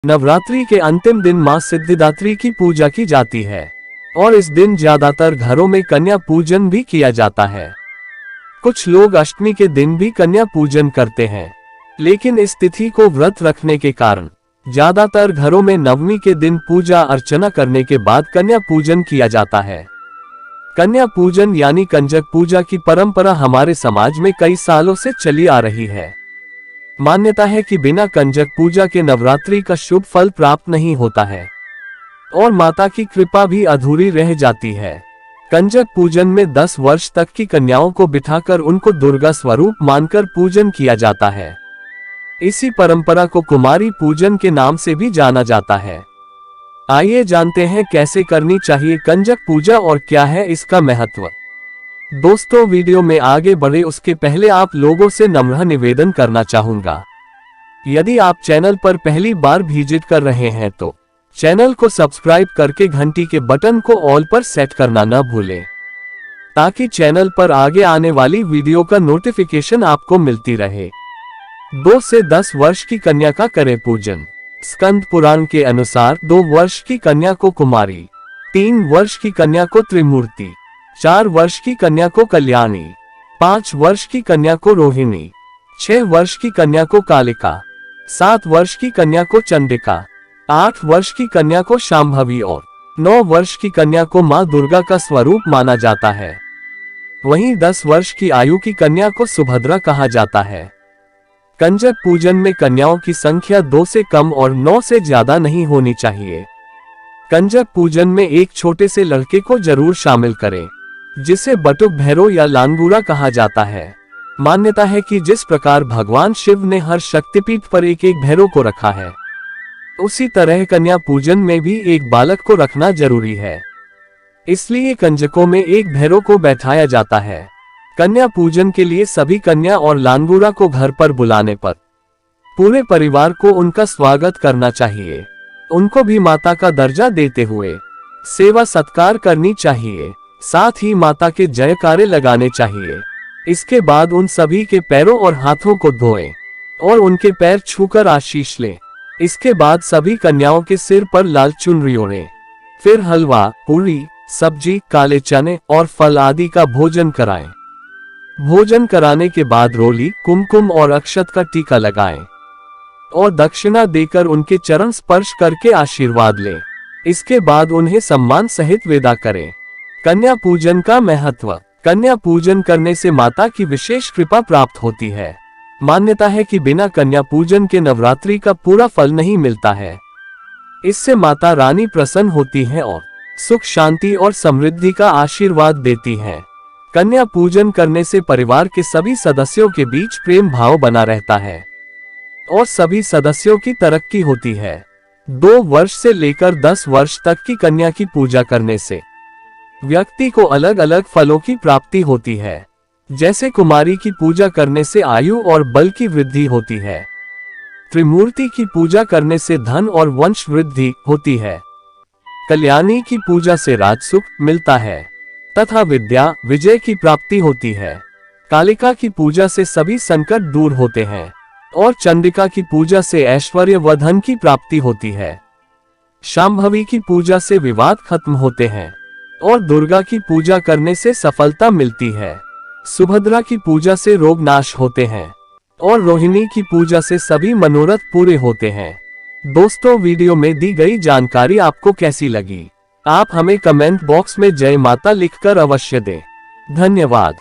नवरात्रि के अंतिम दिन मां सिद्धिदात्री की पूजा की जाती है और इस दिन ज्यादातर घरों में कन्या पूजन भी किया जाता है। कुछ लोग अष्टमी के दिन भी कन्या पूजन करते हैं, लेकिन इस तिथि को व्रत रखने के कारण ज्यादातर घरों में नवमी के दिन पूजा अर्चना करने के बाद कन्या पूजन किया जाता है। कन्या पूजन यानी कंजक पूजा की परंपरा हमारे समाज में कई सालों से चली आ रही है। मान्यता है कि बिना कंजक पूजा के नवरात्रि का शुभ फल प्राप्त नहीं होता है और माता की कृपा भी अधूरी रह जाती है। कंजक पूजन में 10 वर्ष तक की कन्याओं को बिठाकर उनको दुर्गा स्वरूप मानकर पूजन किया जाता है। इसी परंपरा को कुमारी पूजन के नाम से भी जाना जाता है। आइए जानते हैं कैसे करनी चाहिए कंजक पूजा और क्या है इसका महत्व। दोस्तों, वीडियो में आगे बढ़े उसके पहले आप लोगों से नम्र निवेदन करना चाहूंगा, यदि आप चैनल पर पहली बार विजिट कर रहे हैं तो चैनल को सब्सक्राइब करके घंटी के बटन को ऑल पर सेट करना न भूलें, ताकि चैनल पर आगे आने वाली वीडियो का नोटिफिकेशन आपको मिलती रहे। 2 से 10 वर्ष की कन्या का करें पूजन। स्कंद पुराण के अनुसार 2 वर्ष की कन्या को कुमारी, 3 वर्ष की कन्या को त्रिमूर्ति, 4 वर्ष की कन्या को कल्याणी, 5 वर्ष की कन्या को रोहिणी, 6 वर्ष की कन्या को कालिका, 7 वर्ष की कन्या को चंडिका, 8 वर्ष की कन्या को शांभवी और 9 वर्ष की कन्या को मां दुर्गा का स्वरूप माना जाता है। वहीं 10 वर्ष की आयु की कन्या को सुभद्रा कहा जाता है। कंजक पूजन में कन्याओं की संख्या 2 से कम और 9 से ज्यादा नहीं होनी चाहिए। कंजक पूजन में एक छोटे से लड़के को जरूर शामिल करें, जिसे बटुक भैरव या लांगूरा कहा जाता है। मान्यता है कि जिस प्रकार भगवान शिव ने हर शक्तिपीठ पर एक एक भैरव को रखा है, उसी तरह कन्या पूजन में भी एक बालक को रखना जरूरी है। इसलिए कंजकों में एक भैरव को बैठाया जाता है। कन्या पूजन के लिए सभी कन्या और लांगूरा को घर पर बुलाने पर पूरे परिवार को उनका स्वागत करना चाहिए। उनको भी माता का दर्जा देते हुए सेवा सत्कार करनी चाहिए, साथ ही माता के जयकारे लगाने चाहिए। इसके बाद उन सभी के पैरों और हाथों को धोएं और उनके पैर छूकर आशीष लें। इसके बाद सभी कन्याओं के सिर पर लाल चुनरी ओढ़ें। फिर हलवा, पूरी, सब्जी, काले चने और फल आदि का भोजन कराएं। भोजन कराने के बाद रोली, कुमकुम और अक्षत का टीका लगाएं और दक्षिणा देकर उनके चरण स्पर्श करके आशीर्वाद लें। इसके बाद उन्हें सम्मान सहित विदा करें। कन्या पूजन का महत्व। कन्या पूजन करने से माता की विशेष कृपा प्राप्त होती है। मान्यता है कि बिना कन्या पूजन के नवरात्रि का पूरा फल नहीं मिलता है। इससे माता रानी प्रसन्न होती है और सुख, शांति और समृद्धि का आशीर्वाद देती है। कन्या पूजन करने से परिवार के सभी सदस्यों के बीच प्रेम भाव बना रहता है और सभी सदस्यों की तरक्की होती है। 2 वर्ष से लेकर 10 वर्ष तक की कन्या की पूजा करने से व्यक्ति को अलग अलग फलों की प्राप्ति होती है। जैसे कुमारी की पूजा करने से आयु और बल की वृद्धि होती है। त्रिमूर्ति की पूजा करने से धन और वंश वृद्धि होती है। कल्याणी की पूजा से राजसुख मिलता है तथा विद्या, विजय की प्राप्ति होती है। कालिका की पूजा से सभी संकट दूर होते हैं और चंडिका की पूजा से ऐश्वर्य व धन की प्राप्ति होती है। शांभवी की पूजा से विवाद खत्म होते हैं और दुर्गा की पूजा करने से सफलता मिलती है। सुभद्रा की पूजा से रोग नाश होते हैं और रोहिणी की पूजा से सभी मनोरथ पूरे होते हैं। दोस्तों, वीडियो में दी गई जानकारी आपको कैसी लगी? आप हमें कमेंट बॉक्स में जय माता लिखकर अवश्य दें। धन्यवाद।